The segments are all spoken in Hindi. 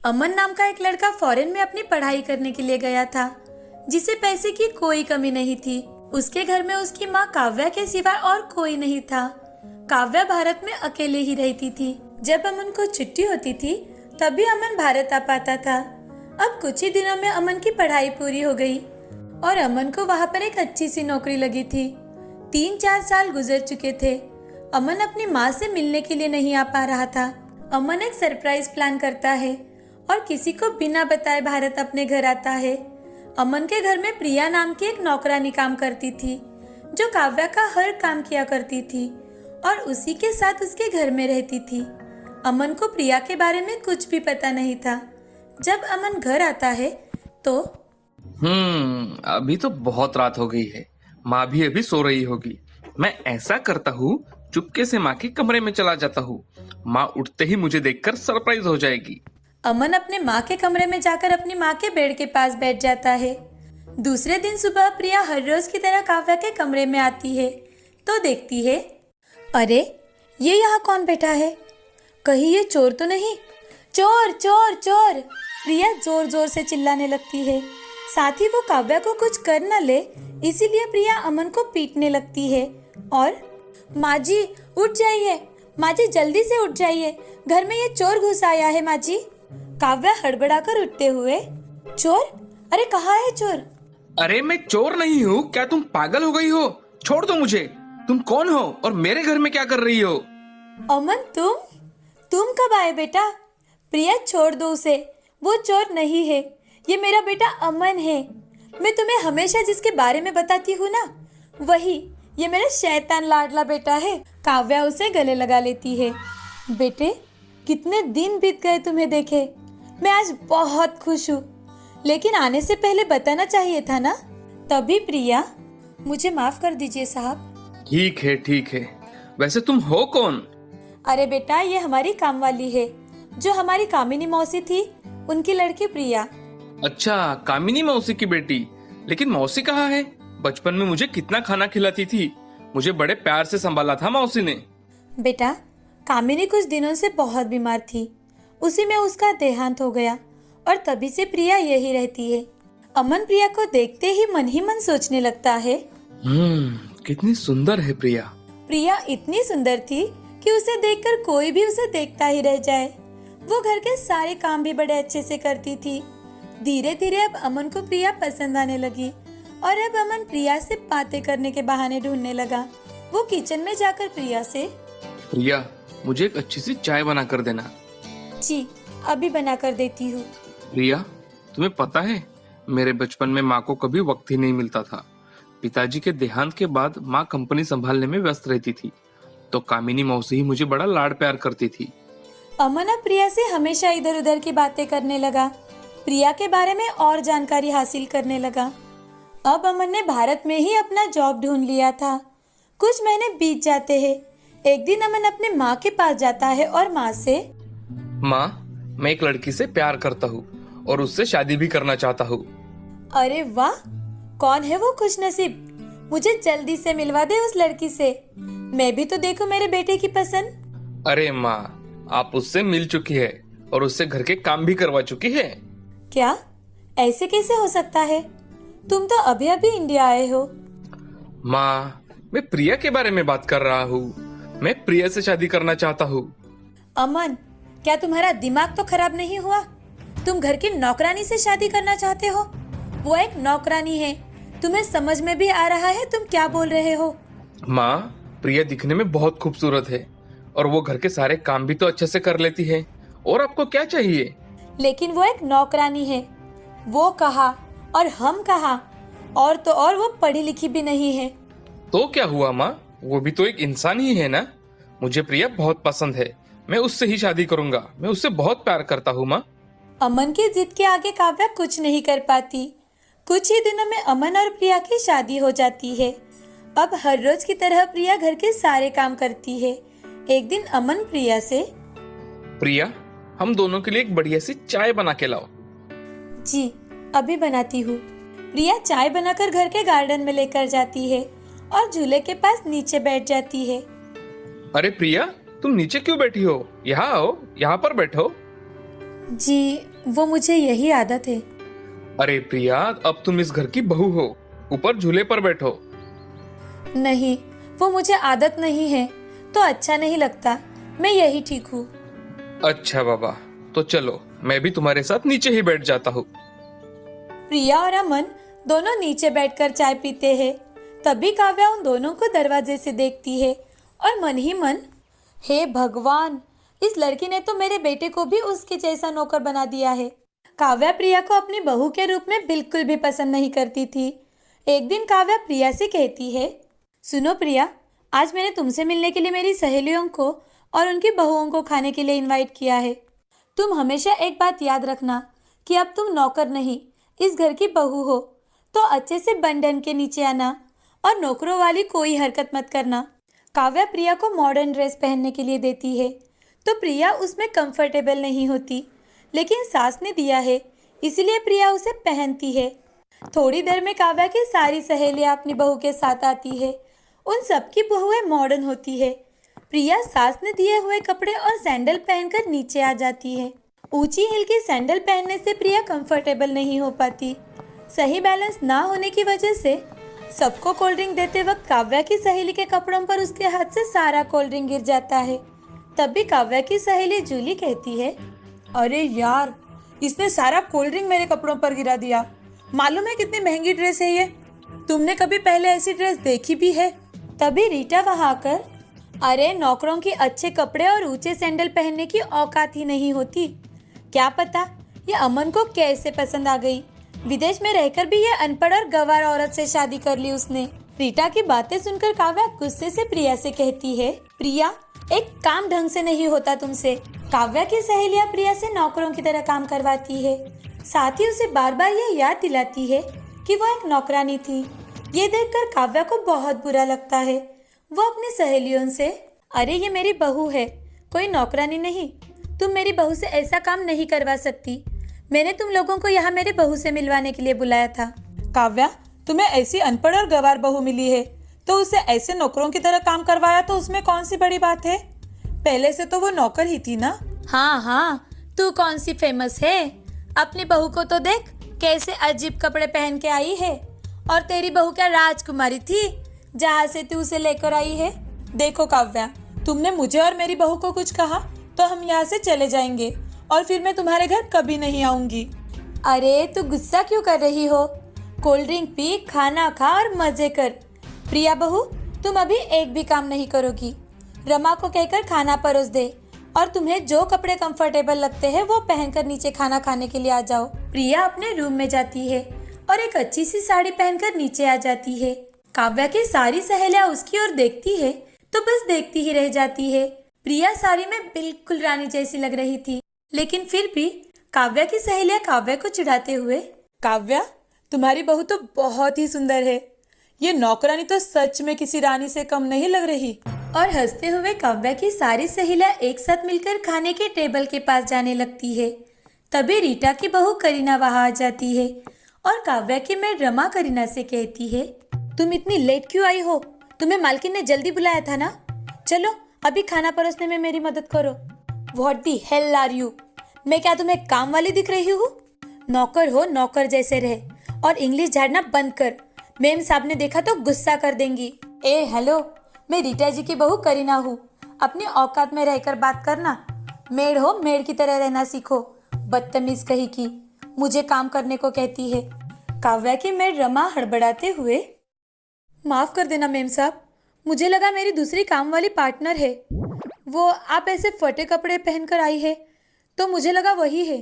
अमन नाम का एक लड़का फॉरेन में अपनी पढ़ाई करने के लिए गया था, जिसे पैसे की कोई कमी नहीं थी। उसके घर में उसकी माँ काव्या के सिवा और कोई नहीं था। काव्या भारत में अकेले ही रहती थी। जब अमन को छुट्टी होती थी तभी अमन भारत आ पाता था। अब कुछ ही दिनों में अमन की पढ़ाई पूरी हो गई और अमन को वहाँ पर एक अच्छी सी नौकरी लगी थी। 3-4 साल गुजर चुके थे। अमन अपनी माँ से मिलने के लिए नहीं आ पा रहा था। अमन एक सरप्राइज प्लान करता है और किसी को बिना बताए भारत अपने घर आता है। अमन के घर में प्रिया नाम की एक नौकरानी काम करती थी, जो काव्या का हर काम किया करती थी और उसी के साथ उसके घर में रहती थी। अमन को प्रिया के बारे में कुछ भी पता नहीं था। जब अमन घर आता है तो अभी तो बहुत रात हो गई है। माँ भी अभी सो रही होगी। मैं ऐसा करता हूँ, चुपके से माँ के कमरे में चला जाता हूँ। माँ उठते ही मुझे देखकर सरप्राइज हो जाएगी। अमन अपने माँ के कमरे में जाकर अपनी माँ के बेड के पास बैठ जाता है। दूसरे दिन सुबह प्रिया हर रोज की तरह काव्या के कमरे में आती है तो देखती है, अरे ये यहाँ कौन बैठा है? कहीं ये चोर तो नहीं? चोर चोर चोर! प्रिया जोर जोर से चिल्लाने लगती है। साथ ही वो काव्या को कुछ कर न ले, इसीलिए प्रिया अमन को पीटने लगती है और माँ जी उठ जाइए, माँ जी जल्दी से उठ जाइए, घर में ये चोर घुस आया है माँ जी। काव्या हड़बड़ाकर उठते हुए, चोर? अरे कहाँ है चोर? अरे मैं चोर नहीं हूँ, क्या तुम पागल हो गई हो? छोड़ दो मुझे। तुम कौन हो और मेरे घर में क्या कर रही हो? अमन तुम कब आए बेटा? प्रिया छोड़ दो उसे, वो चोर नहीं है, ये मेरा बेटा अमन है। मैं तुम्हें हमेशा जिसके बारे में बताती हूँ ना, वही, ये मेरा शैतान लाडला बेटा है। काव्या उसे गले लगा लेती है। बेटे कितने दिन बीत गए तुम्हें देखे। मैं आज बहुत खुश हूँ, लेकिन आने से पहले बताना चाहिए था ना। तभी प्रिया, मुझे माफ कर दीजिए साहब। ठीक है ठीक है। वैसे तुम हो कौन? अरे बेटा ये हमारी काम वाली है, जो हमारी कामिनी मौसी थी, उनकी लड़की प्रिया। अच्छा, कामिनी मौसी की बेटी। लेकिन मौसी कहाँ है? बचपन में मुझे कितना खाना खिलाती थी। मुझे बड़े प्यार से संभाला था मौसी ने। बेटा कामिनी कुछ दिनों से बहुत बीमार थी, उसी में उसका देहांत हो गया और तभी से प्रिया यही रहती है। अमन प्रिया को देखते ही मन सोचने लगता है, कितनी सुंदर है प्रिया। प्रिया इतनी सुंदर थी कि उसे देखकर कोई भी उसे देखता ही रह जाए। वो घर के सारे काम भी बड़े अच्छे से करती थी। धीरे धीरे अब अमन को प्रिया पसंद आने लगी और अब अमन प्रिया से बातें करने के बहाने ढूंढने लगा। वो किचन में जाकर प्रिया से, प्रिया मुझे एक अच्छी सी चाय बना कर देना। जी अभी बना कर देती हूँ। प्रिया तुम्हें पता है, मेरे बचपन में माँ को कभी वक्त ही नहीं मिलता था। पिताजी के देहांत के बाद माँ कंपनी संभालने में व्यस्त रहती थी, तो कामिनी मौसी ही मुझे बड़ा लाड प्यार करती थी। अमन अब प्रिया से हमेशा इधर उधर की बातें करने लगा, प्रिया के बारे में और जानकारी हासिल करने लगा। अब अमन ने भारत में ही अपना जॉब ढूंढ लिया था। कुछ महीने बीत जाते हैं। एक दिन अमन अपने माँ के पास जाता है और माँ से, माँ मैं एक लड़की से प्यार करता हूँ और उससे शादी भी करना चाहता हूँ। अरे वाह, कौन है वो खुशनसीब? मुझे जल्दी से मिलवा दे उस लड़की से, मैं भी तो देखूं मेरे बेटे की पसंद। अरे माँ, आप उससे मिल चुकी है और उससे घर के काम भी करवा चुकी है। क्या? ऐसे कैसे हो सकता है? तुम तो अभी अभी इंडिया आए हो। माँ मैं प्रिया के बारे में बात कर रहा हूँ। मैं प्रिया से शादी करना चाहता हूँ। अमन क्या तुम्हारा दिमाग तो खराब नहीं हुआ? तुम घर की नौकरानी से शादी करना चाहते हो? वो एक नौकरानी है, तुम्हें समझ में भी आ रहा है तुम क्या बोल रहे हो? माँ प्रिया दिखने में बहुत खूबसूरत है और वो घर के सारे काम भी तो अच्छे से कर लेती है, और आपको क्या चाहिए? लेकिन वो एक नौकरानी है, वो कहा और हम कहा, और तो और वो पढ़ी लिखी भी नहीं है। तो क्या हुआ माँ, वो भी तो एक इंसान ही है ना। मुझे प्रिया बहुत पसंद है, मैं उससे ही शादी करूंगा। मैं उससे बहुत प्यार करता हूँ माँ। अमन की जिद के आगे काव्या कुछ नहीं कर पाती। कुछ ही दिनों में अमन और प्रिया की शादी हो जाती है। अब हर रोज की तरह प्रिया घर के सारे काम करती है। एक दिन अमन प्रिया से, प्रिया हम दोनों के लिए एक बढ़िया सी चाय बना के लाओ। जी अभी बनाती हूँ। प्रिया चाय बनाकर घर के गार्डन में लेकर जाती है और झूले के पास नीचे बैठ जाती है। अरे प्रिया तुम नीचे क्यों बैठी हो? यहाँ आओ, यहाँ पर बैठो। जी वो मुझे यही आदत है। अरे प्रिया, अब तुम इस घर की बहू हो, ऊपर झूले पर बैठो। नहीं, वो मुझे आदत नहीं है तो अच्छा नहीं लगता। मैं यही ठीक हूँ। अच्छा बाबा, तो चलो मैं भी तुम्हारे साथ नीचे ही बैठ जाता हूँ। प्रिया और अमन दोनों नीचे बैठकर चाय पीते हैं। तभी काव्या उन दोनों को दरवाजे से देखती है और मन ही मन, हे भगवान, इस लड़की ने तो मेरे बेटे को भी उसके जैसा नौकर बना दिया है। काव्या प्रिया को अपनी बहू के रूप में बिल्कुल भी पसंद नहीं करती थी। एक दिन काव्या प्रिया से कहती है, सुनो प्रिया, आज मैंने तुमसे मिलने के लिए मेरी सहेलियों को और उनकी बहुओं को खाने के लिए इनवाइट किया है। तुम हमेशा एक बात याद रखना कि अब तुम नौकर नहीं, इस घर की बहू हो, तो अच्छे से बंधन के नीचे आना और नौकरों वाली कोई हरकत मत करना। काव्या प्रिया को मॉडर्न ड्रेस पहनने के लिए देती है तो प्रिया उसमें कंफर्टेबल नहीं होती, लेकिन सास ने दिया है इसीलिए प्रिया उसे पहनती है। थोड़ी देर में काव्या की सारी सहेलियां अपनी बहू के साथ आती है। उन सबकी बहुएं मॉडर्न होती है। प्रिया सास ने दिए हुए कपड़े और सैंडल पहनकर नीचे आ जाती है। ऊंची हील की सैंडल पहनने से प्रिया कंफर्टेबल नहीं हो पाती। सही बैलेंस ना होने की वजह से सबको कोल्ड ड्रिंक देते वक्त काव्या की सहेली के कपड़ों पर उसके हाथ से सारा कोल्ड ड्रिंक गिर जाता है। तभी काव्या की सहेली जूली कहती है, अरे यार, इसने सारा कोल्ड ड्रिंक मेरे कपड़ों पर गिरा दिया। मालूम है कितनी महंगी ड्रेस है ये? तुमने कभी पहले ऐसी ड्रेस देखी भी है? तभी रीटा वहां आकर, अरे नौकरों की अच्छे कपड़े और ऊंचे सैंडल पहनने की औकात ही नहीं होती। क्या पता ये अमन को कैसे पसंद आ गई। विदेश में रहकर भी ये अनपढ़ और गंवार औरत से शादी कर ली उसने। रीटा की बातें सुनकर काव्या गुस्से से प्रिया से कहती है, प्रिया, एक काम ढंग से नहीं होता तुमसे। काव्या की सहेलियां प्रिया से नौकरों की तरह काम करवाती है, साथ ही उसे बार बार ये याद दिलाती है कि वो एक नौकरानी थी। ये देखकर काव्या को बहुत बुरा लगता है। वो अपनी सहेलियों से, अरे ये मेरी बहू है, कोई नौकरानी नहीं। तुम मेरी बहू से ऐसा काम नहीं करवा सकती। मैंने तुम लोगों को यहाँ मेरे बहू से मिलवाने के लिए बुलाया था। काव्या, तुम्हें ऐसी अनपढ़ और गंवार बहू मिली है तो उसे ऐसे नौकरों की तरह काम करवाया तो उसमें कौन सी बड़ी बात है? पहले से तो वो नौकर ही थी ना। हाँ हाँ, तू कौन सी फेमस है? अपनी बहू को तो देख कैसे अजीब कपड़े पहन के आई है। और तेरी बहू क्या राजकुमारी थी जहाँ से तू उसे लेकर आई है? देखो काव्या, तुमने मुझे और मेरी बहू को कुछ कहा तो हम यहाँ से चले जाएंगे और फिर मैं तुम्हारे घर कभी नहीं आऊंगी। अरे तू गुस्सा क्यों कर रही हो? कोल्ड ड्रिंक पी, खाना खा और मजे कर। प्रिया बहू, तुम अभी एक भी काम नहीं करोगी। रमा को कहकर खाना परोस दे और तुम्हें जो कपड़े कंफर्टेबल लगते हैं वो पहनकर नीचे खाना खाने के लिए आ जाओ। प्रिया अपने रूम में जाती है और एक अच्छी सी साड़ी पहनकर नीचे आ जाती है। काव्या की सारी सहेलियां उसकी ओर देखती है तो बस देखती ही रह जाती है। प्रिया साड़ी में बिल्कुल रानी जैसी लग रही थी, लेकिन फिर भी काव्या की सहेलियां काव्या को चिढ़ाते हुए, काव्या, तुम्हारी बहू तो बहुत ही सुंदर है। ये नौकरानी तो सच में किसी रानी से कम नहीं लग रही। और हंसते हुए काव्या की सारी सहेलियां एक साथ मिलकर खाने के टेबल के पास जाने लगती है। तभी रीटा की बहू करीना वहां आ जाती है और काव्या की मेड रमा करीना से कहती है, तुम इतनी लेट क्यों आई हो? तुम्हें मालकिन ने जल्दी बुलाया था ना? चलो अभी खाना परोसने में मेरी मदद करो। What the hell are you? मैं क्या तुम्हें काम वाली दिख रही हूँ? नौकर हो, नौकर जैसे रहे और इंग्लिश झाड़ना बंद कर। मेम साहब ने देखा तो गुस्सा कर देंगी। ए हेलो, मैं रीटा जी की बहू करीना हूँ। अपनी औकात में रहकर बात करना। मेड हो, मेड की तरह रहना सीखो। बदतमीज कही की, मुझे काम करने को कहती है। काव्या की मेड रमा हड़बड़ाते हुए, माफ कर देना मेम साहब, मुझे लगा मेरी दूसरी काम वाली पार्टनर है। वो आप ऐसे फटे कपड़े पहनकर आई है तो मुझे लगा वही है।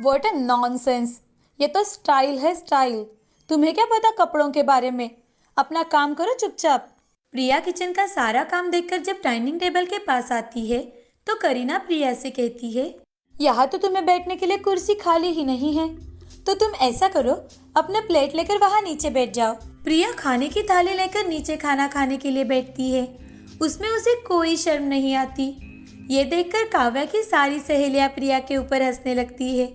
व्हाट अ नॉनसेंस, ये तो स्टाइल है स्टाइल। तुम्हें क्या पता कपड़ों के बारे में? अपना काम करो चुपचाप। प्रिया किचन का सारा काम देखकर जब डाइनिंग टेबल के पास आती है तो करीना प्रिया से कहती है, यहाँ तो तुम्हें बैठने के लिए कुर्सी खाली ही नहीं है, तो तुम ऐसा करो, अपना प्लेट लेकर वहाँ नीचे बैठ जाओ। प्रिया खाने की थाली लेकर नीचे खाना खाने के लिए बैठती है। उसमें उसे कोई शर्म नहीं आती। ये देखकर काव्या की सारी सहेलियां प्रिया के ऊपर हंसने लगती है।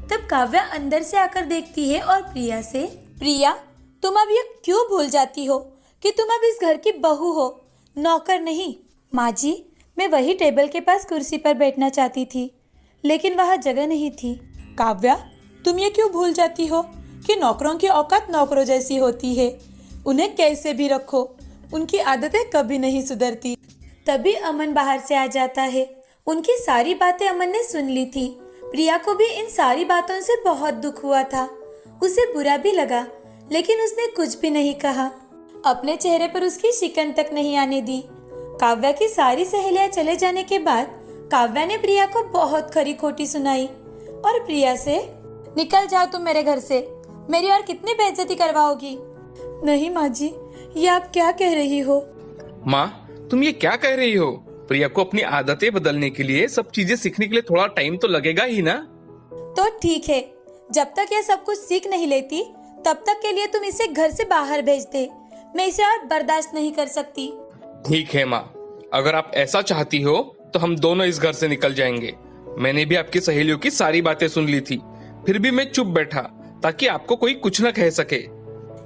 तब काव्या अंदर से आकर देखती है और प्रिया से, प्रिया, तुम अब ये क्यों भूल जाती हो कि तुम अब इस घर की बहू हो, नौकर नहीं। माँ जी, मैं वही टेबल के पास कुर्सी पर बैठना चाहती थी, लेकिन वहाँ जगह नहीं थी। काव्या, तुम ये क्यों भूल जाती हो कि नौकरों की औकात नौकरों जैसी होती है। उन्हें कैसे भी रखो, उनकी आदतें कभी नहीं सुधरती। तभी अमन बाहर से आ जाता है। उनकी सारी बातें अमन ने सुन ली थी। प्रिया को भी इन सारी बातों से बहुत दुख हुआ था। उसे बुरा भी लगा, लेकिन उसने कुछ भी नहीं कहा। अपने चेहरे पर उसकी शिकन तक नहीं आने दी। काव्या की सारी सहेलियां चले जाने के बाद काव्या ने प्रिया को बहुत खरी खोटी सुनाई और प्रिया से, निकल जाओ तुम मेरे घर से, मेरी और कितनी बेइज्जती करवाओगी। नहीं माँ जी, ये आप क्या कह रही हो। माँ, तुम ये क्या कह रही हो? प्रिया को अपनी आदतें बदलने के लिए, सब चीजें सीखने के लिए थोड़ा टाइम तो लगेगा ही ना। तो ठीक है, जब तक ये सब कुछ सीख नहीं लेती तब तक के लिए तुम इसे घर से बाहर भेज दे। मैं इसे और बर्दाश्त नहीं कर सकती। ठीक है माँ, अगर आप ऐसा चाहती हो तो हम दोनों इस घर से निकल जाएंगे। मैंने भी आपकी सहेलियों की सारी बातें सुन ली थी, फिर भी मैं चुप बैठा ताकि आपको कोई कुछ न कह सके।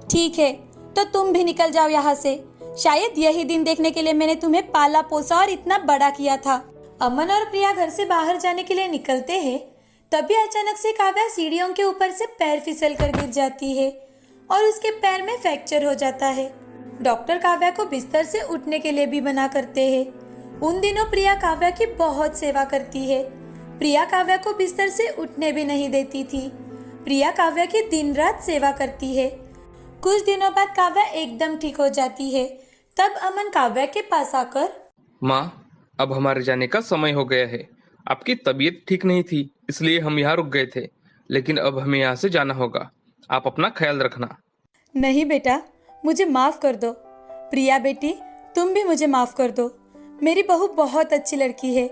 ठीक है, तो तुम भी निकल जाओ यहाँ से। शायद यही दिन देखने के लिए मैंने तुम्हें पाला पोसा और इतना बड़ा किया था। अमन और प्रिया घर से बाहर जाने के लिए निकलते हैं, तभी अचानक से काव्या सीढ़ियों के ऊपर से पैर फिसल कर गिर जाती है और उसके पैर में फ्रैक्चर हो जाता है। डॉक्टर काव्या को बिस्तर से उठने के लिए भी मना करते हैं। उन दिनों प्रिया काव्या की बहुत सेवा करती है। प्रिया काव्या को बिस्तर से उठने भी नहीं देती थी। प्रिया काव्या की दिन रात सेवा करती है। कुछ दिनों बाद काव्या एकदम ठीक हो जाती है। तब अमन काव्या के पास आकर, माँ, अब हमारे जाने का समय हो गया है। आपकी तबीयत ठीक नहीं थी, इसलिए हम यहाँ रुक गए थे, लेकिन अब हमें यहाँ से जाना होगा। आप अपना ख्याल रखना। नहीं बेटा, मुझे माफ कर दो। प्रिया बेटी, तुम भी मुझे माफ कर दो। मेरी बहू बहुत अच्छी लड़की है।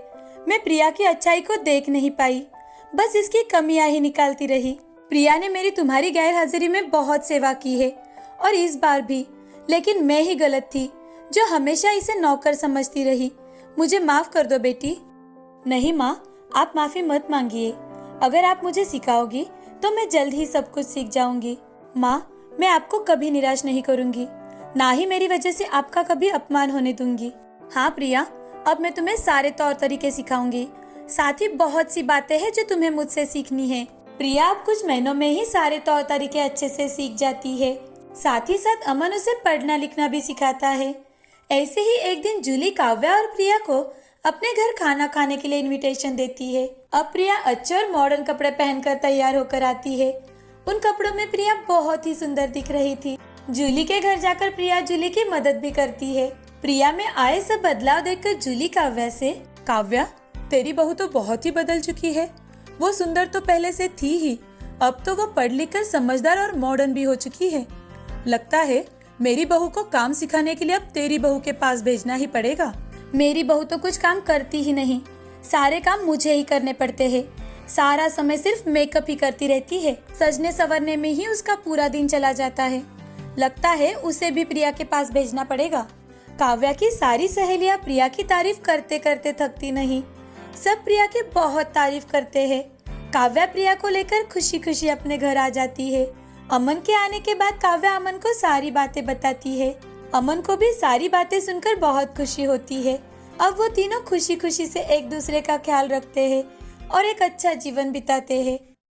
मैं प्रिया की अच्छाई को देख नहीं पाई, बस इसकी कमियां ही निकालती रही। प्रिया ने मेरी तुम्हारी गैर हाजिरी में बहुत सेवा की है और इस बार भी, लेकिन मैं ही गलत थी जो हमेशा इसे नौकर समझती रही। मुझे माफ कर दो बेटी। नहीं माँ, आप माफी मत मांगिए। अगर आप मुझे सिखाओगी तो मैं जल्द ही सब कुछ सीख जाऊंगी। माँ, मैं आपको कभी निराश नहीं करूंगी, ना ही मेरी वजह से आपका कभी अपमान होने दूंगी। हाँ प्रिया, अब मैं तुम्हें सारे तौर तरीके सिखाऊंगी। साथ ही बहुत सी बातें हैं जो तुम्हें मुझसे सीखनी है। प्रिया अब कुछ महीनों में ही सारे तौर तरीके अच्छे से सीख जाती है। साथ ही साथ अमन उसे पढ़ना लिखना भी सिखाता है। ऐसे ही एक दिन जूली काव्या और प्रिया को अपने घर खाना खाने के लिए इनविटेशन देती है। अब प्रिया अच्छे और मॉडर्न कपड़े पहनकर तैयार होकर आती है। उन कपड़ों में प्रिया बहुत ही सुंदर दिख रही थी। जूली के घर जाकर प्रिया जूली की मदद भी करती है। प्रिया में आए सब बदलाव देखकर जूली काव्या से, काव्या, तेरी बहू तो बहुत ही बदल चुकी है। वो सुंदर तो पहले से थी ही, अब तो वो पढ़ लिख कर समझदार और मॉडर्न भी हो चुकी है। लगता है मेरी बहू को काम सिखाने के लिए अब तेरी बहू के पास भेजना ही पड़ेगा। मेरी बहू तो कुछ काम करती ही नहीं, सारे काम मुझे ही करने पड़ते हैं। सारा समय सिर्फ मेकअप ही करती रहती है। सजने संवरने में ही उसका पूरा दिन चला जाता है। लगता है उसे भी प्रिया के पास भेजना पड़ेगा। काव्या की सारी सहेलियां प्रिया की तारीफ करते करते थकती नहीं। सब प्रिया की बहुत तारीफ करते हैं। काव्या प्रिया को लेकर खुशी खुशी अपने घर आ जाती है। अमन के आने के बाद काव्या अमन को सारी बातें बताती है। अमन को भी सारी बातें सुनकर बहुत खुशी होती है। अब वो तीनों खुशी खुशी से एक दूसरे का ख्याल रखते हैं और एक अच्छा जीवन बिताते हैं।